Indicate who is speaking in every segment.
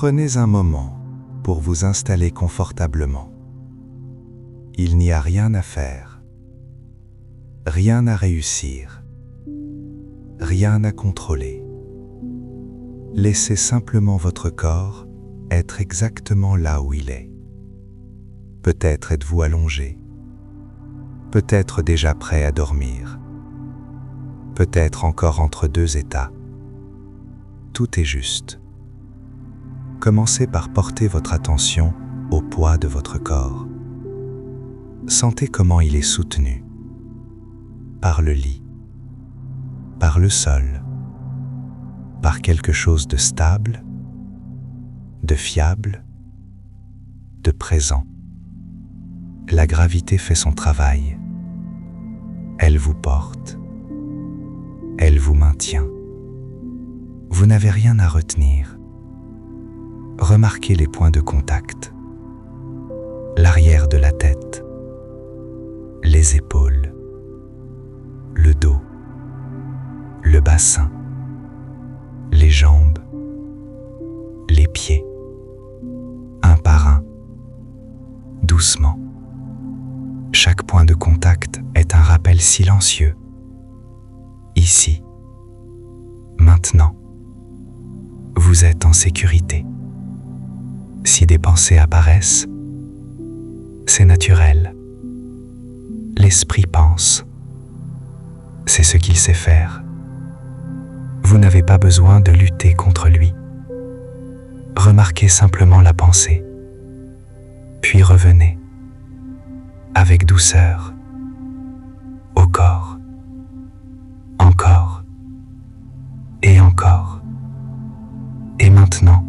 Speaker 1: Prenez un moment pour vous installer confortablement. Il n'y a rien à faire, rien à réussir, rien à contrôler. Laissez simplement votre corps être exactement là où il est. Peut-être êtes-vous allongé, peut-être déjà prêt à dormir, peut-être encore entre deux états. Tout est juste. Commencez par porter votre attention au poids de votre corps. Sentez comment il est soutenu par le lit, par le sol, par quelque chose de stable, de fiable, de présent. La gravité fait son travail. Elle vous porte. Elle vous maintient. Vous n'avez rien à retenir. Remarquez les points de contact. L'arrière de la tête, les épaules, le dos, le bassin, les jambes, les pieds, un par un, doucement. Chaque point de contact est un rappel silencieux. Ici, maintenant, vous êtes en sécurité. Si des pensées apparaissent, c'est naturel. L'esprit pense. C'est ce qu'il sait faire. Vous n'avez pas besoin de lutter contre lui. Remarquez simplement la pensée, puis revenez, avec douceur, au corps, encore, et encore, et maintenant,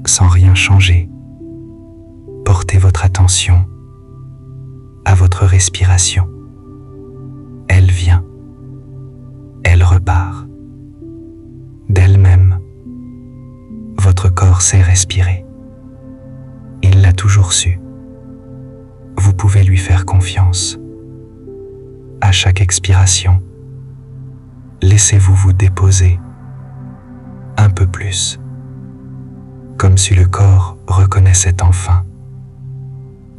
Speaker 1: sans rien changer, portez votre attention à votre respiration. Elle vient, elle repart. D'elle-même, votre corps sait respirer. Il l'a toujours su. Vous pouvez lui faire confiance. À chaque expiration, laissez-vous vous déposer un peu plus, comme si le corps reconnaissait enfin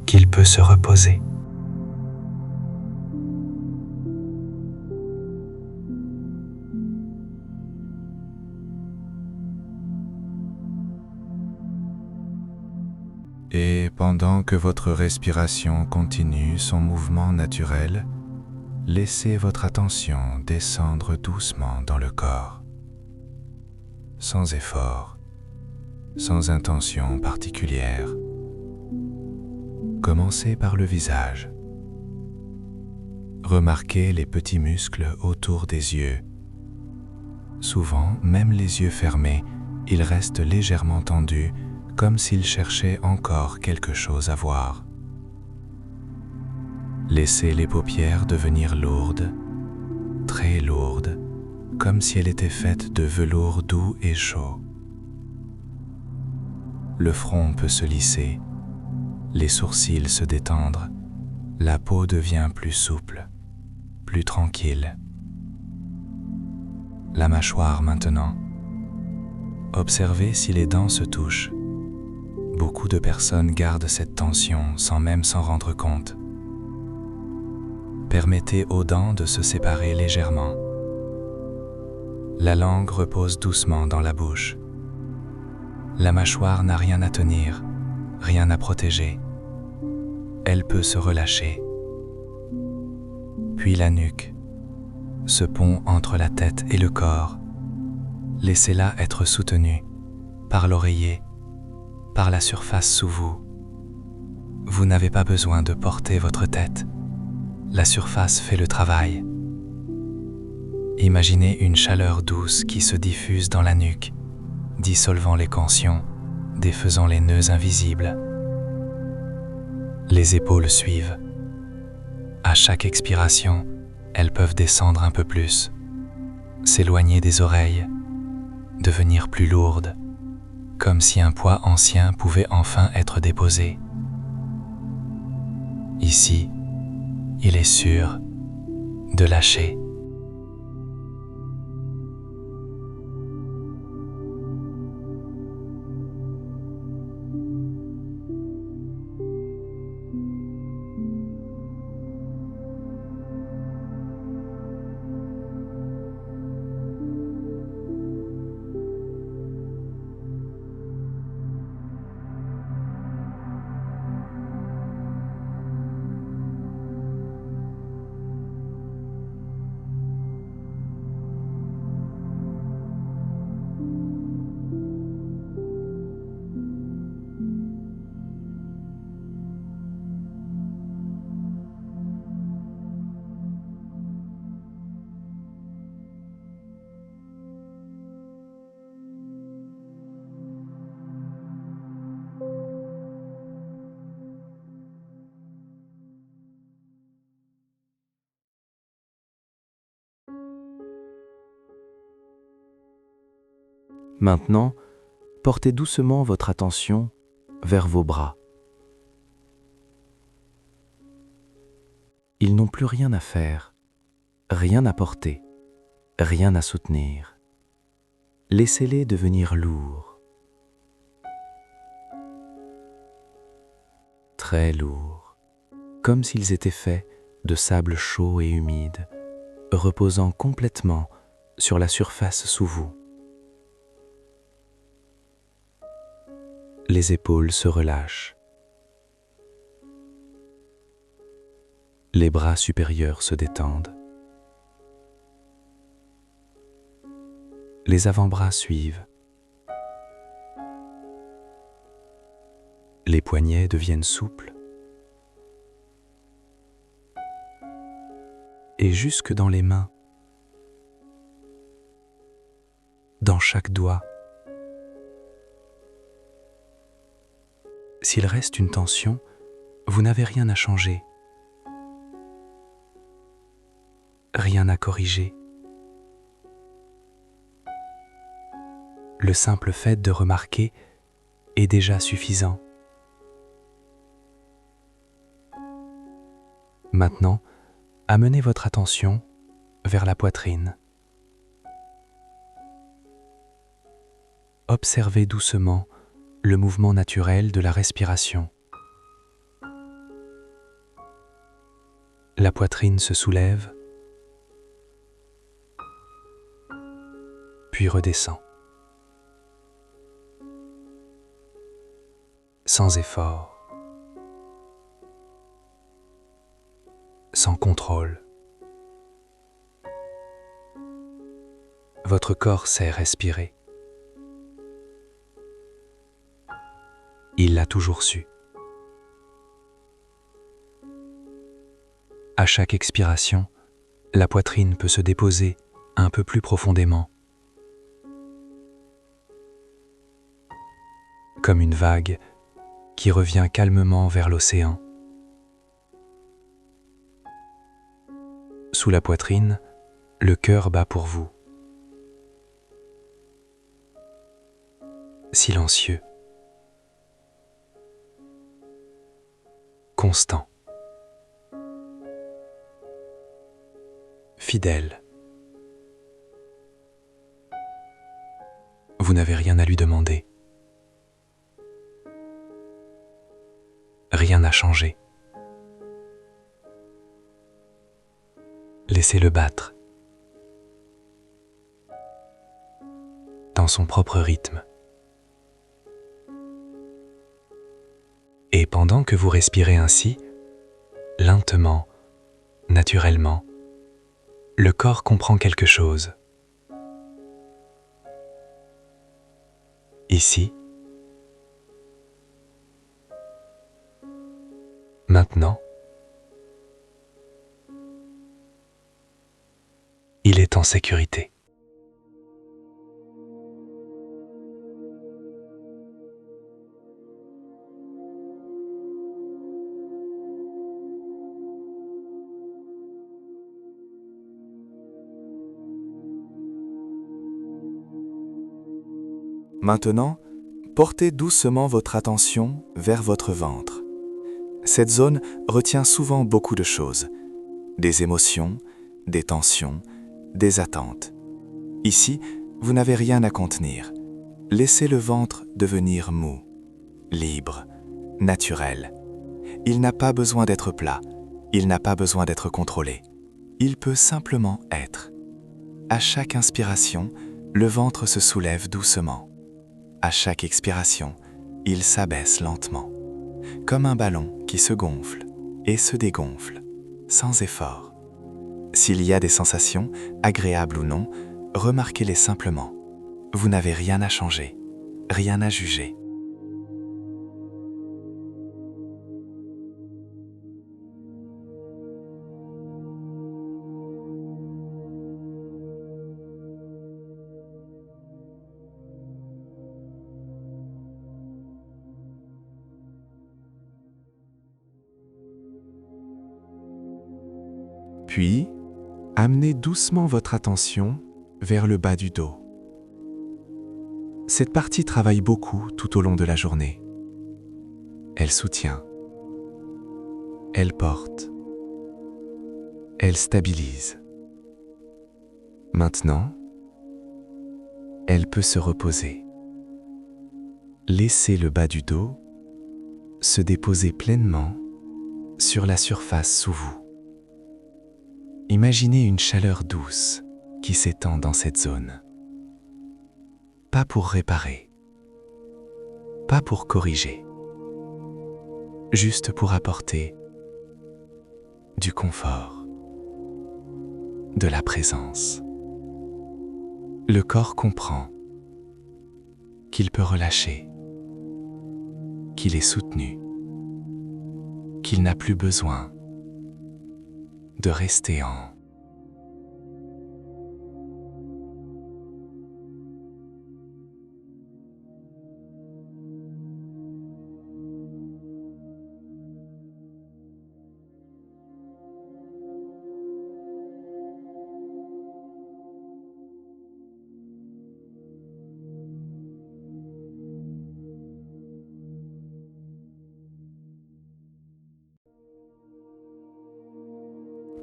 Speaker 1: qu'il peut se reposer.
Speaker 2: Et pendant que votre respiration continue son mouvement naturel, laissez votre attention descendre doucement dans le corps, sans effort, sans intention particulière. Commencez par le visage. Remarquez les petits muscles autour des yeux. Souvent, même les yeux fermés, ils restent légèrement tendus, comme s'ils cherchaient encore quelque chose à voir. Laissez les paupières devenir lourdes, très lourdes, comme si elles étaient faites de velours doux et chaud. Le front peut se lisser, les sourcils se détendre, la peau devient plus souple, plus tranquille. La mâchoire maintenant. Observez si les dents se touchent. Beaucoup de personnes gardent cette tension sans même s'en rendre compte. Permettez aux dents de se séparer légèrement. La langue repose doucement dans la bouche. La mâchoire n'a rien à tenir, rien à protéger. Elle peut se relâcher. Puis la nuque, ce pont entre la tête et le corps. Laissez-la être soutenue par l'oreiller, par la surface sous vous. Vous n'avez pas besoin de porter votre tête. La surface fait le travail. Imaginez une chaleur douce qui se diffuse dans la nuque, dissolvant les tensions, défaisant les nœuds invisibles. Les épaules suivent. À chaque expiration, elles peuvent descendre un peu plus, s'éloigner des oreilles, devenir plus lourdes, comme si un poids ancien pouvait enfin être déposé. Ici, il est sûr de lâcher.
Speaker 3: Maintenant, portez doucement votre attention vers vos bras. Ils n'ont plus rien à faire, rien à porter, rien à soutenir. Laissez-les devenir lourds, très lourds, comme s'ils étaient faits de sable chaud et humide, reposant complètement sur la surface sous vous. Les épaules se relâchent. Les bras supérieurs se détendent. Les avant-bras suivent. Les poignets deviennent souples. Et jusque dans les mains, dans chaque doigt. S'il reste une tension, vous n'avez rien à changer, rien à corriger. Le simple fait de remarquer est déjà suffisant. Maintenant, amenez votre attention vers la poitrine. Observez doucement le mouvement naturel de la respiration. La poitrine se soulève, puis redescend. Sans effort, sans contrôle. Votre corps sait respirer. Il l'a toujours su. À chaque expiration, la poitrine peut se déposer un peu plus profondément, comme une vague qui revient calmement vers l'océan. Sous la poitrine, le cœur bat pour vous. Silencieux. Constant. Fidèle. Vous n'avez rien à lui demander. Rien n'a changé. Laissez-le battre dans son propre rythme. Et pendant que vous respirez ainsi, lentement, naturellement, le corps comprend quelque chose. Ici, maintenant, il est en sécurité.
Speaker 2: Maintenant, portez doucement votre attention vers votre ventre. Cette zone retient souvent beaucoup de choses, des émotions, des tensions, des attentes. Ici, vous n'avez rien à contenir. Laissez le ventre devenir mou, libre, naturel. Il n'a pas besoin d'être plat, il n'a pas besoin d'être contrôlé. Il peut simplement être. À chaque inspiration, le ventre se soulève doucement. À chaque expiration, il s'abaisse lentement, comme un ballon qui se gonfle et se dégonfle, sans effort. S'il y a des sensations, agréables ou non, remarquez-les simplement. Vous n'avez rien à changer, rien à juger. Puis, amenez doucement votre attention vers le bas du dos.
Speaker 3: Cette partie travaille beaucoup tout au long de la journée. Elle soutient. Elle porte. Elle stabilise. Maintenant, elle peut se reposer. Laissez le bas du dos se déposer pleinement sur la surface sous vous. Imaginez une chaleur douce qui s'étend dans cette zone. Pas pour réparer, pas pour corriger, juste pour apporter du confort, de la présence. Le corps comprend qu'il peut relâcher, qu'il est soutenu, qu'il n'a plus besoin de rester en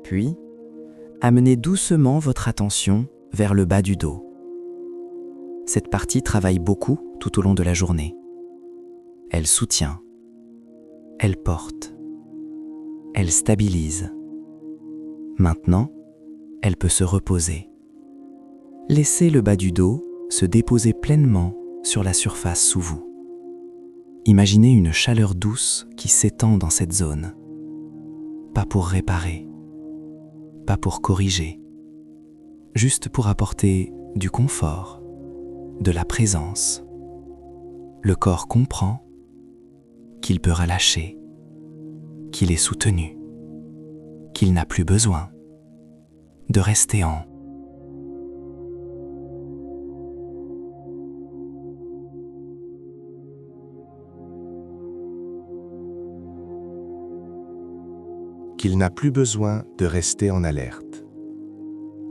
Speaker 4: Puis, amenez doucement votre attention vers le bas du dos. Cette partie travaille beaucoup tout au long de la journée. Elle soutient. Elle porte. Elle stabilise. Maintenant, elle peut se reposer. Laissez le bas du dos se déposer pleinement sur la surface sous vous. Imaginez une chaleur douce qui s'étend dans cette zone. Pas pour réparer, pas pour corriger, juste pour apporter du confort, de la présence. Le corps comprend qu'il peut relâcher, qu'il est soutenu, qu'il n'a plus besoin de rester en
Speaker 5: qu'il n'a plus besoin de rester en alerte.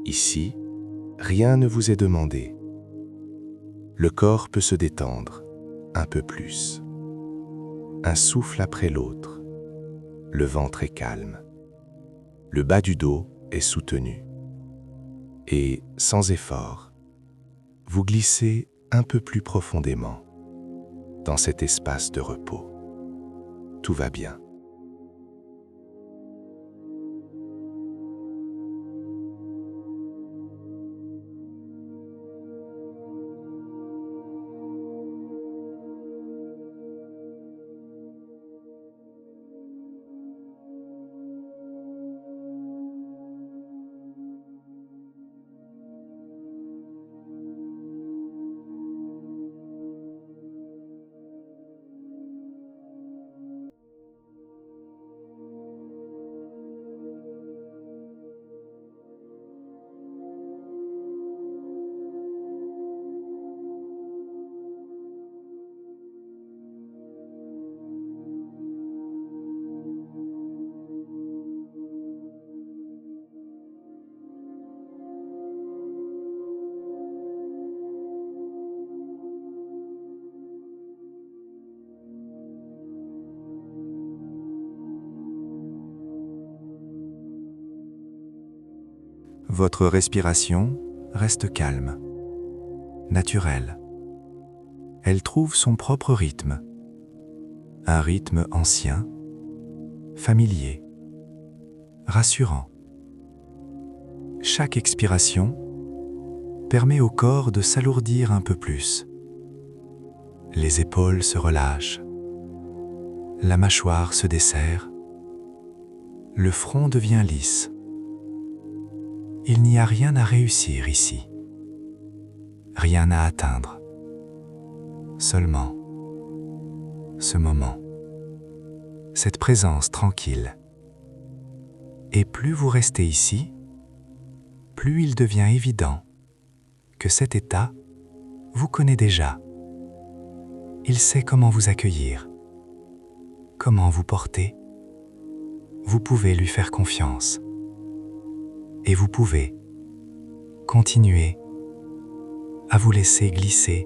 Speaker 5: Ici, rien ne vous est demandé. Le corps peut se détendre un peu plus. Un souffle après l'autre. Le ventre est calme. Le bas du dos est soutenu. Et, sans effort, vous glissez un peu plus profondément dans cet espace de repos. Tout va bien.
Speaker 3: Votre respiration reste calme, naturelle. Elle trouve son propre rythme, un rythme ancien, familier, rassurant. Chaque expiration permet au corps de s'alourdir un peu plus. Les épaules se relâchent, la mâchoire se desserre, le front devient lisse. Il n'y a rien à réussir ici, rien à atteindre, seulement ce moment, cette présence tranquille. Et plus vous restez ici, plus il devient évident que cet état vous connaît déjà. Il sait comment vous accueillir, comment vous porter. Vous pouvez lui faire confiance. Et vous pouvez continuer à vous laisser glisser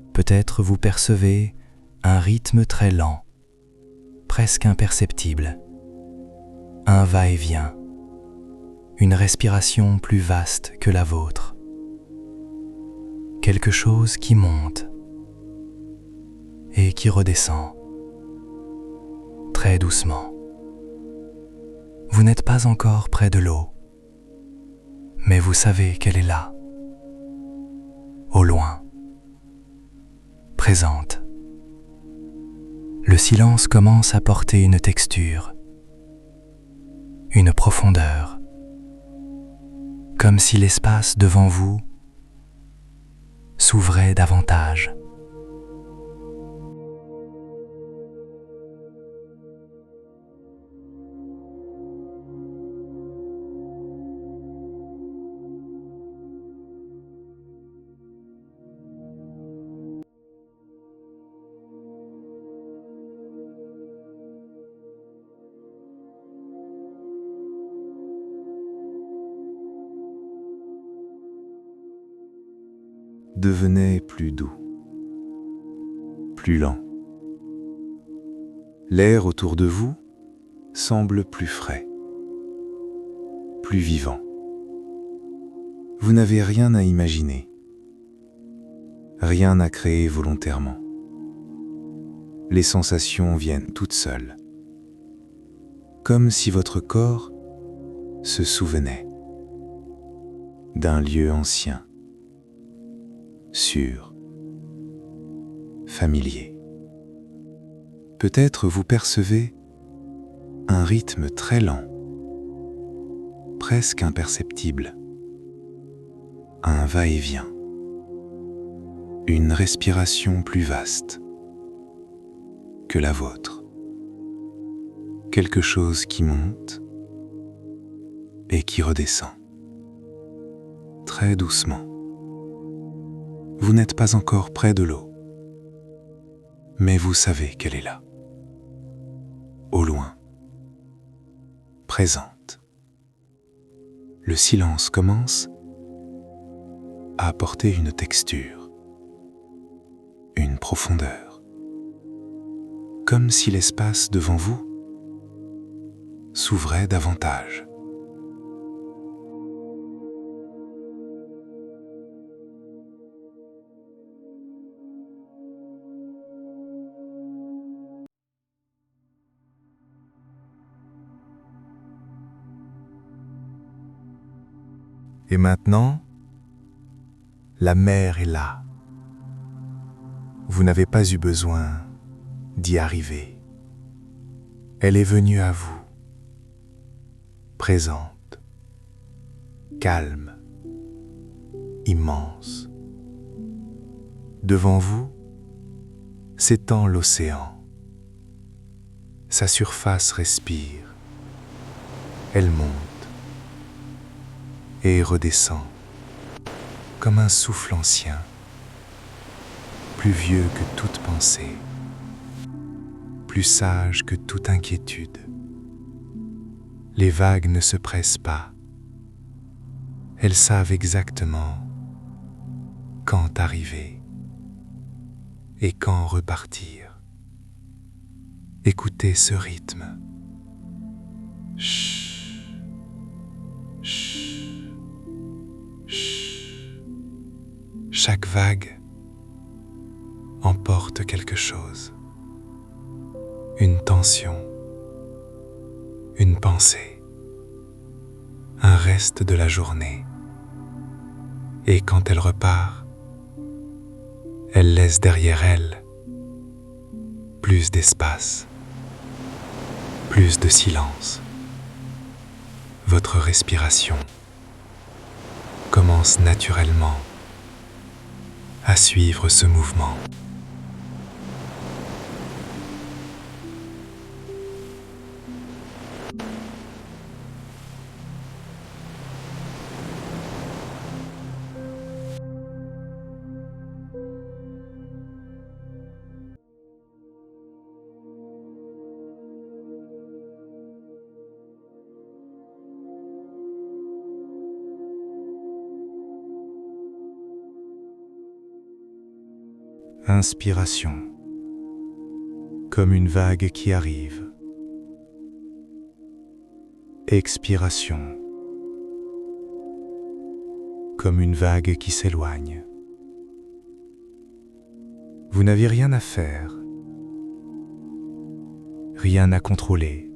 Speaker 2: Peut-être vous percevez un rythme très lent, presque imperceptible, un va-et-vient, une respiration plus vaste que la vôtre, quelque chose qui monte et qui redescend très doucement. Vous n'êtes pas encore près de l'eau, mais vous savez qu'elle est là, au loin, présente. Le silence commence à porter une texture, une profondeur, comme si l'espace devant vous s'ouvrait davantage.
Speaker 3: Devenait plus doux, plus lent. L'air autour de vous semble plus frais, plus vivant. Vous n'avez rien à imaginer, rien à créer volontairement. Les sensations viennent toutes seules, comme si votre corps se souvenait d'un lieu ancien, sûr, familier. Peut-être vous percevez un rythme très lent, presque imperceptible, un va-et-vient, une respiration plus vaste que la vôtre, quelque chose qui monte et qui redescend, très doucement. Vous n'êtes pas encore près de l'eau, mais vous savez qu'elle est là, au loin, présente. Le silence commence à apporter une texture, une profondeur, comme si l'espace devant vous s'ouvrait davantage. Et maintenant, la mer est là. Vous n'avez pas eu besoin d'y arriver. Elle est venue à vous, présente, calme, immense. Devant vous s'étend l'océan. Sa surface respire. Elle monte et redescend comme un souffle ancien, plus vieux que toute pensée, plus sage que toute inquiétude. Les vagues ne se pressent pas. Elles savent exactement quand arriver et quand repartir. Écoutez ce rythme. Chut, chut, chut. Chaque vague emporte quelque chose. Une tension, une pensée, un reste de la journée. Et quand elle repart, elle laisse derrière elle plus d'espace, plus de silence. Votre respiration commence naturellement à suivre ce mouvement. Inspiration, comme une vague qui arrive. Expiration, comme une vague qui s'éloigne. Vous n'avez rien à faire, rien à contrôler.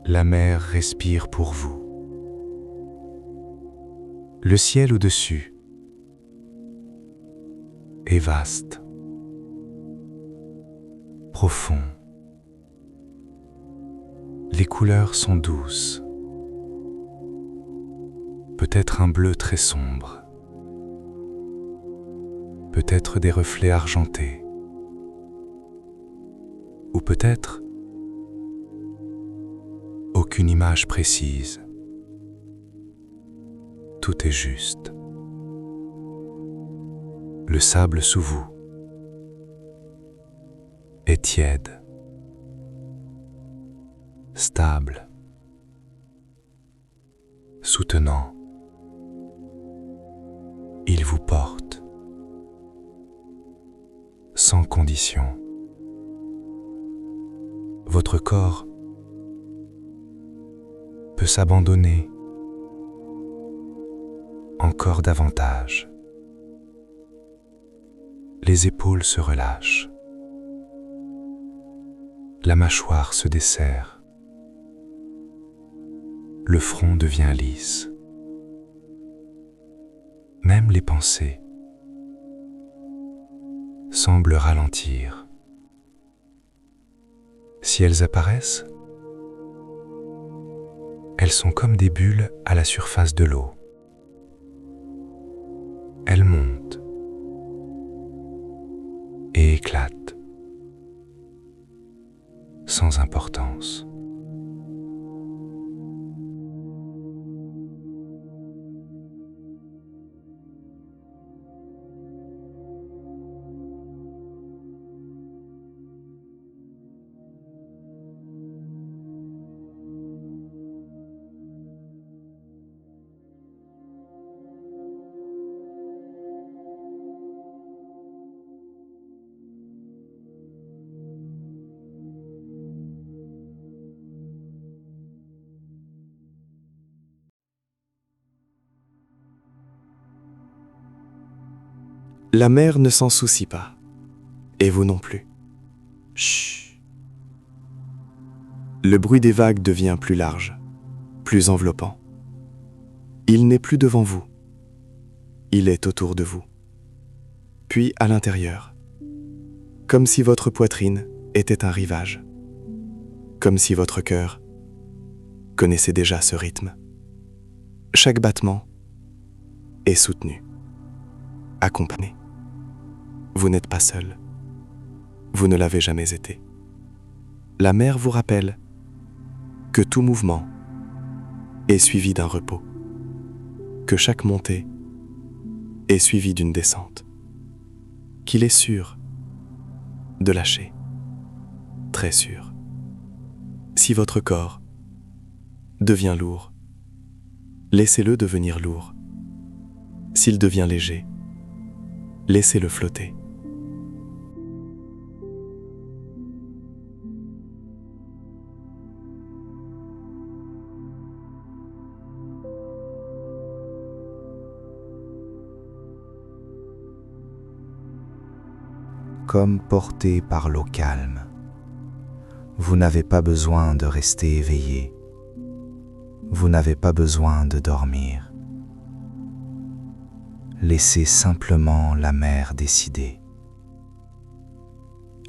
Speaker 3: La mer respire pour vous. Le ciel au-dessus est vaste, profond. Les couleurs sont douces, peut-être un bleu très sombre, peut-être des reflets argentés, ou peut-être aucune image précise. Tout est juste. Le sable sous vous est tiède, stable, soutenant. Il vous porte, sans condition. Votre corps peut s'abandonner encore davantage. Les épaules se relâchent. La mâchoire se desserre. Le front devient lisse. Même les pensées semblent ralentir. Si elles apparaissent, elles sont comme des bulles à la surface de l'eau. Elles montent et éclatent, sans importance.
Speaker 5: La mer ne s'en soucie pas, et vous non plus. Chut. Le bruit des vagues devient plus large, plus enveloppant. Il n'est plus devant vous, il est autour de vous, puis à l'intérieur, comme si votre poitrine était un rivage, comme si votre cœur connaissait déjà ce rythme. Chaque battement est soutenu, accompagné. Vous n'êtes pas seul. Vous ne l'avez jamais été. La mer vous rappelle que tout mouvement est suivi d'un repos, que chaque montée est suivie d'une descente, qu'il est sûr de lâcher, très sûr. Si votre corps devient lourd, laissez-le devenir lourd. S'il devient léger, laissez-le flotter.
Speaker 1: Comme porté par l'eau calme. Vous n'avez pas besoin de rester éveillé. Vous n'avez pas besoin de dormir. Laissez simplement la mer décider.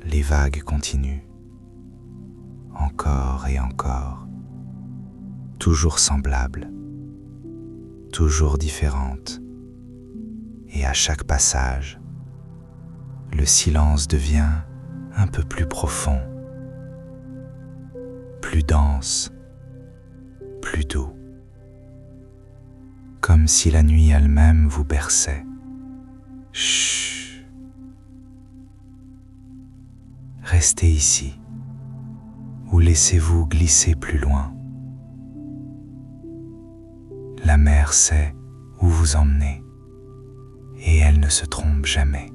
Speaker 1: Les vagues continuent, encore et encore, toujours semblables, toujours différentes, et à chaque passage, le silence devient un peu plus profond, plus dense, plus doux, comme si la nuit elle-même vous berçait. Chut. Restez ici, ou laissez-vous glisser plus loin. La mer sait où vous emmener, et elle ne se trompe jamais.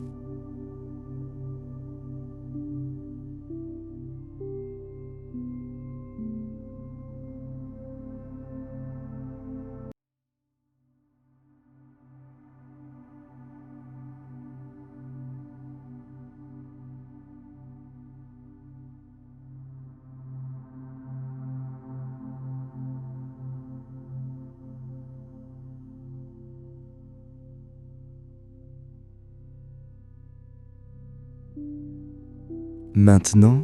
Speaker 4: Maintenant,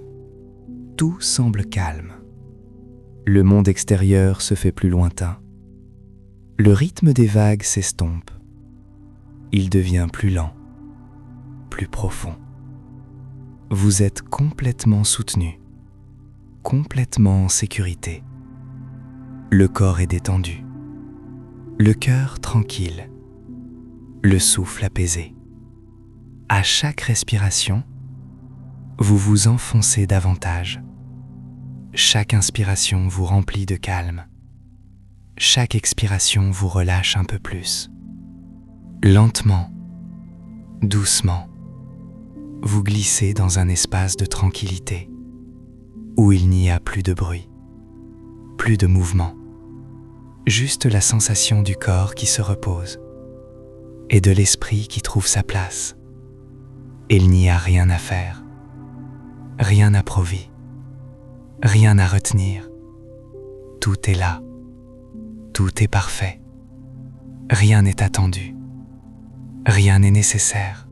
Speaker 4: tout semble calme. Le monde extérieur se fait plus lointain. Le rythme des vagues s'estompe. Il devient plus lent, plus profond. Vous êtes complètement soutenu, complètement en sécurité. Le corps est détendu, le cœur tranquille, le souffle apaisé. À chaque respiration, vous vous enfoncez davantage. Chaque inspiration vous remplit de calme. Chaque expiration vous relâche un peu plus. Lentement, doucement, vous glissez dans un espace de tranquillité où il n'y a plus de bruit, plus de mouvement, juste la sensation du corps qui se repose et de l'esprit qui trouve sa place. Il n'y a rien à faire. Rien à prouver, rien à retenir. Tout est là, tout est parfait. Rien n'est attendu, rien n'est nécessaire.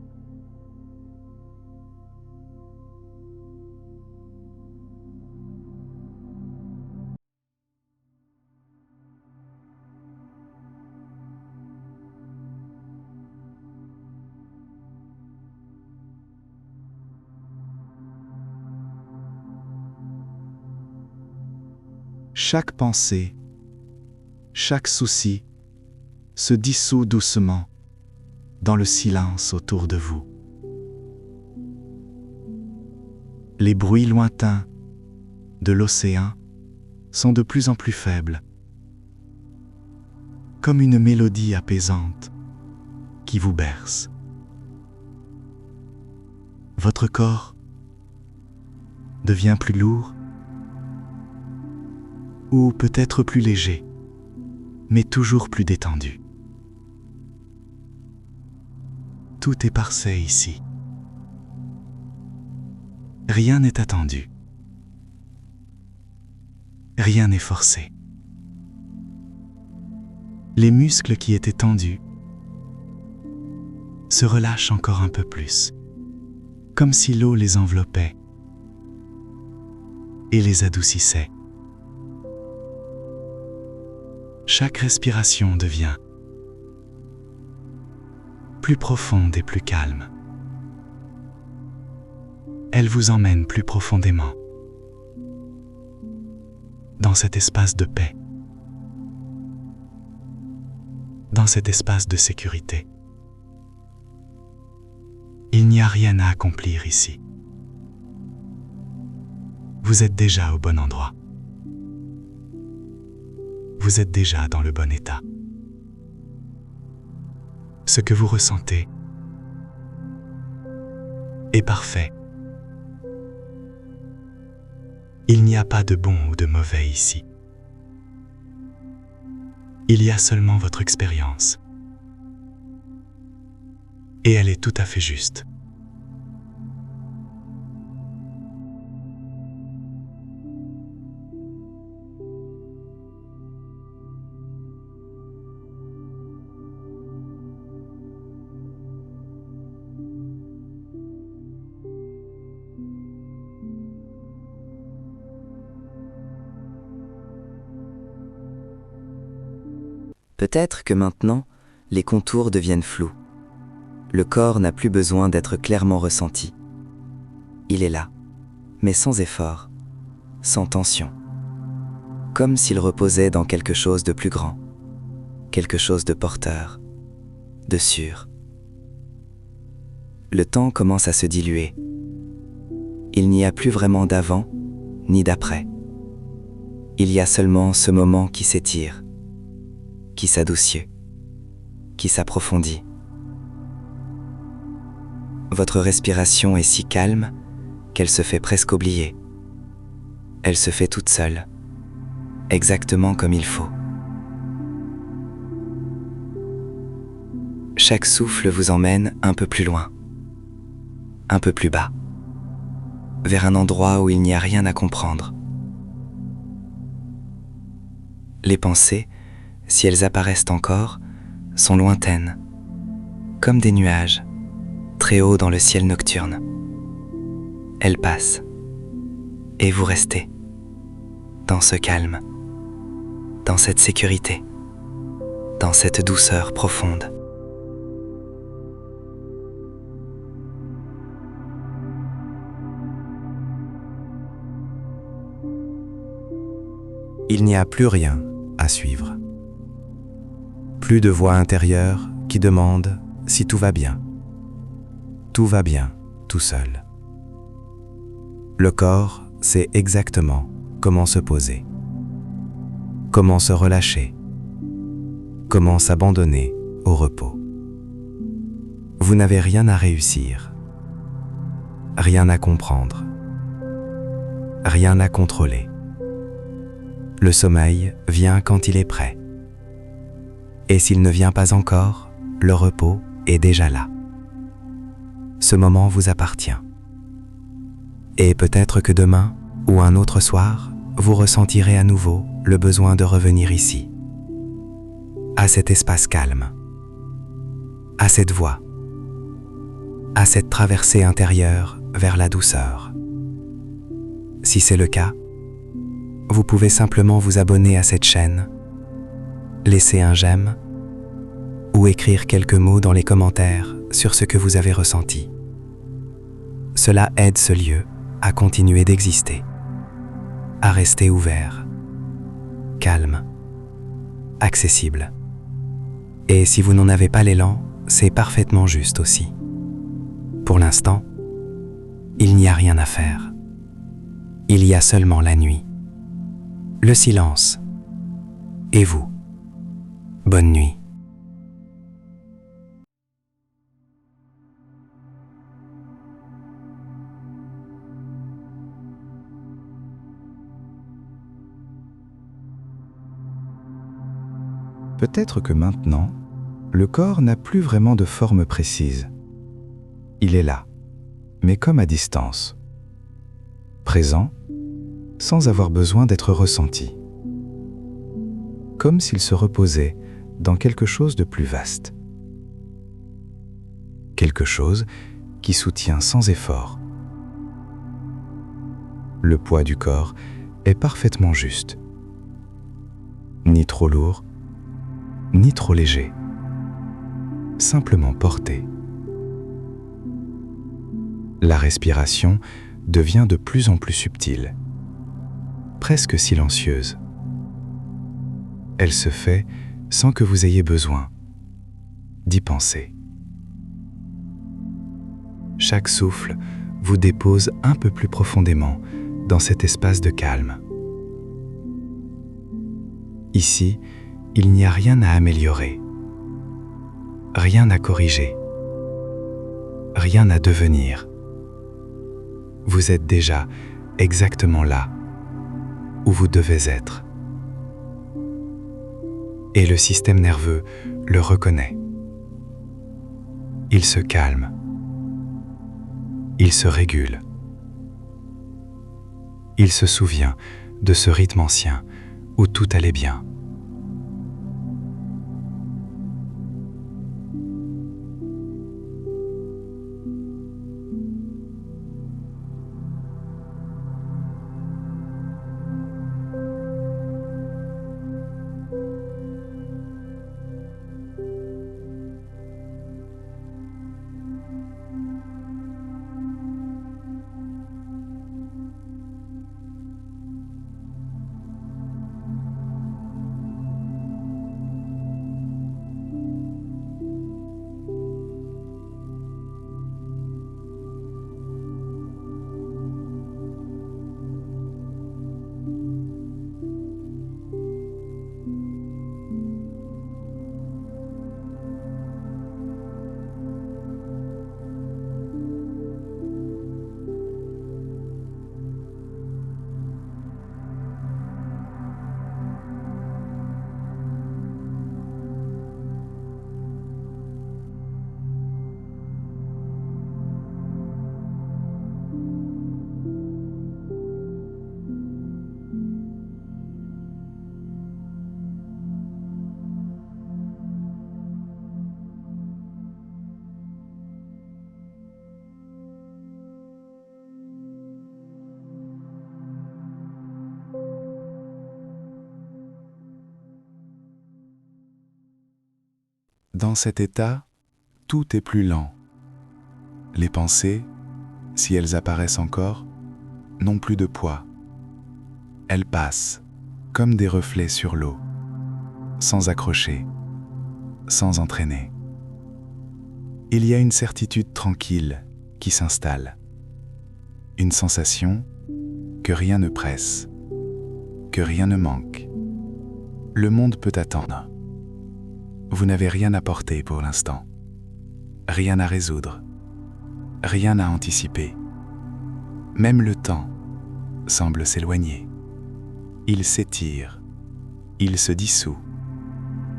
Speaker 1: Chaque pensée, chaque souci se dissout doucement dans le silence autour de vous. Les bruits lointains de l'océan sont de plus en plus faibles, comme une mélodie apaisante qui vous berce. Votre corps devient plus lourd ou peut-être plus léger, mais toujours plus détendu. Tout est parfait ici. Rien n'est attendu. Rien n'est forcé. Les muscles qui étaient tendus se relâchent encore un peu plus, comme si l'eau les enveloppait et les adoucissait. Chaque respiration devient plus profonde et plus calme. Elle vous emmène plus profondément dans cet espace de paix, dans cet espace de sécurité. Il n'y a rien à accomplir ici. Vous êtes déjà au bon endroit. Vous êtes déjà dans le bon état. Ce que vous ressentez est parfait. Il n'y a pas de bon ou de mauvais ici. Il y a seulement votre expérience. Et elle est tout à fait juste.
Speaker 4: Peut-être que maintenant, les contours deviennent flous. Le corps n'a plus besoin d'être clairement ressenti. Il est là, mais sans effort, sans tension. Comme s'il reposait dans quelque chose de plus grand, quelque chose de porteur, de sûr. Le temps commence à se diluer. Il n'y a plus vraiment d'avant ni d'après. Il y a seulement ce moment qui s'étire, qui s'adoucit, qui s'approfondit. votre respiration est si calme qu'elle se fait presque oublier. Elle se fait toute seule, exactement comme il faut. Chaque souffle vous emmène un peu plus loin, un peu plus bas, vers un endroit où il n'y a rien à comprendre. Les pensées, si elles apparaissent encore, sont lointaines, comme des nuages, très haut dans le ciel nocturne. Elles passent, et vous restez, dans ce calme, dans cette sécurité, dans cette douceur profonde.
Speaker 1: Il n'y a plus rien à suivre. Plus de voix intérieure qui demande si tout va bien. Tout va bien, tout seul. Le corps sait exactement comment se poser, comment se relâcher, comment s'abandonner au repos. Vous n'avez rien à réussir, rien à comprendre, rien à contrôler. Le sommeil vient quand il est prêt. Et s'il ne vient pas encore, le repos est déjà là. Ce moment vous appartient. Et peut-être que demain, ou un autre soir, vous ressentirez à nouveau le besoin de revenir ici, à cet espace calme, à cette voie, à cette traversée intérieure vers la douceur. Si c'est le cas, vous pouvez simplement vous abonner à cette chaîne, laisser un j'aime ou écrire quelques mots dans les commentaires sur ce que vous avez ressenti. Cela aide ce lieu à continuer d'exister, à rester ouvert, calme, accessible. Et si vous n'en avez pas l'élan, c'est parfaitement juste aussi. Pour l'instant, il n'y a rien à faire. Il y a seulement la nuit, le silence, et vous. Bonne nuit. Peut-être que maintenant, le corps n'a plus vraiment de forme précise. Il est là, mais comme à distance. Présent, sans avoir besoin d'être ressenti. Comme s'il se reposait dans quelque chose de plus vaste. Quelque chose qui soutient sans effort. Le poids du corps est parfaitement juste. Ni trop lourd, ni trop léger. Simplement porté. La respiration devient de plus en plus subtile, presque silencieuse. Elle se fait sans que vous ayez besoin d'y penser. Chaque souffle vous dépose un peu plus profondément dans cet espace de calme. Ici, il n'y a rien à améliorer, rien à corriger, rien à devenir. Vous êtes déjà exactement là où vous devez être. Et le système nerveux le reconnaît. Il se calme. Il se régule. Il se souvient de ce rythme ancien où tout allait bien.
Speaker 3: Dans cet état, tout est plus lent. Les pensées, si elles apparaissent encore, n'ont plus de poids. Elles passent, comme des reflets sur l'eau, sans accrocher, sans entraîner. Il y a une certitude tranquille qui s'installe. Une sensation que rien ne presse, que rien ne manque. Le monde peut attendre. Vous n'avez rien à porter pour l'instant, rien à résoudre, rien à anticiper. Même le temps semble s'éloigner. Il s'étire, il se dissout,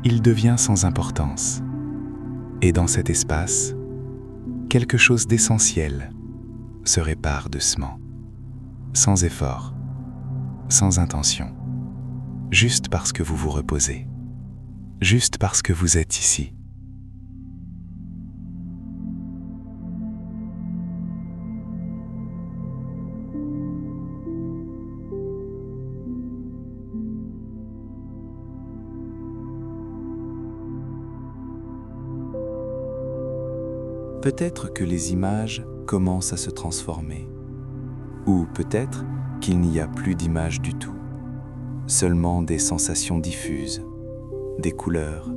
Speaker 3: il devient sans importance. Et dans cet espace, quelque chose d'essentiel se répare doucement, sans effort, sans intention, juste parce que vous vous reposez, juste parce que vous êtes ici.
Speaker 1: Peut-être que les images commencent à se transformer. Ou peut-être qu'il n'y a plus d'images du tout. Seulement des sensations diffuses, des couleurs,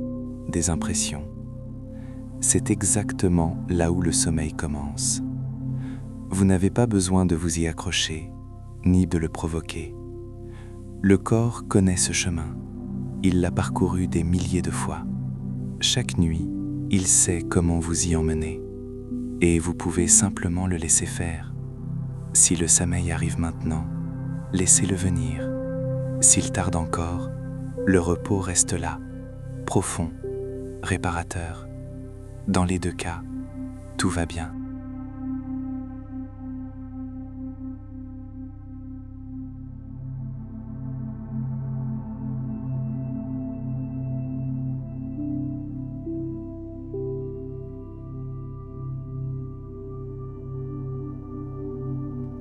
Speaker 1: des impressions. C'est exactement là où le sommeil commence. Vous n'avez pas besoin de vous y accrocher, ni de le provoquer. Le corps connaît ce chemin. Il l'a parcouru des milliers de fois. Chaque nuit, il sait comment vous y emmener. Et vous pouvez simplement le laisser faire. Si le sommeil arrive maintenant, laissez-le venir. S'il tarde encore, le repos reste là, profond, réparateur. Dans les deux cas, tout va bien.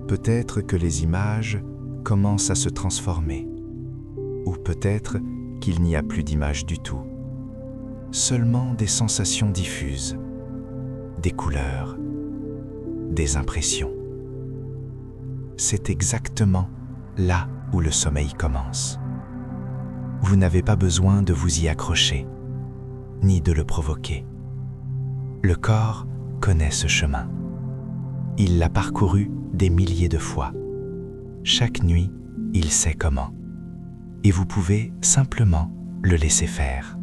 Speaker 3: Peut-être que les images commencent à se transformer. Ou peut-être qu'il n'y a plus d'images du tout. Seulement des sensations diffuses, des couleurs, des impressions. C'est exactement là où le sommeil commence. Vous n'avez pas besoin de vous y accrocher, ni de le provoquer. Le corps connaît ce chemin. Il l'a parcouru des milliers de fois. Chaque nuit, il sait comment. Et vous pouvez simplement le laisser faire.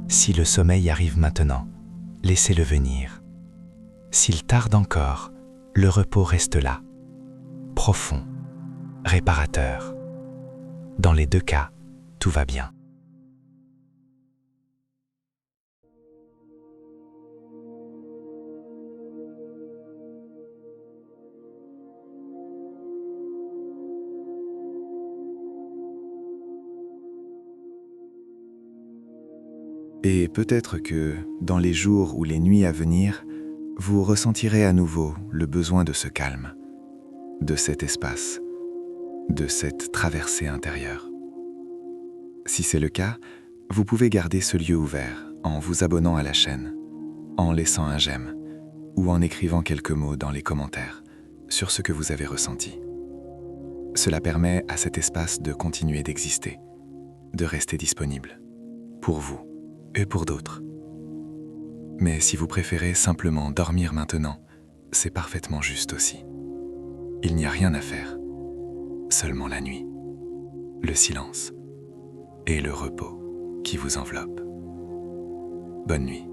Speaker 3: Si le sommeil arrive maintenant, laissez-le venir. S'il tarde encore, le repos reste là, profond, réparateur. Dans les deux cas, tout va bien.
Speaker 6: Et peut-être que, dans les jours ou les nuits à venir, vous ressentirez à nouveau le besoin de ce calme, de cet espace, de cette traversée intérieure. Si c'est le cas, vous pouvez garder ce lieu ouvert en vous abonnant à la chaîne, en laissant un j'aime ou en écrivant quelques mots dans les commentaires sur ce que vous avez ressenti. Cela permet à cet espace de continuer d'exister, de rester disponible, pour vous et pour d'autres. Mais si vous préférez simplement dormir maintenant, c'est parfaitement juste aussi. Il n'y a rien à faire, seulement la nuit, le silence et le repos qui vous enveloppent. Bonne nuit.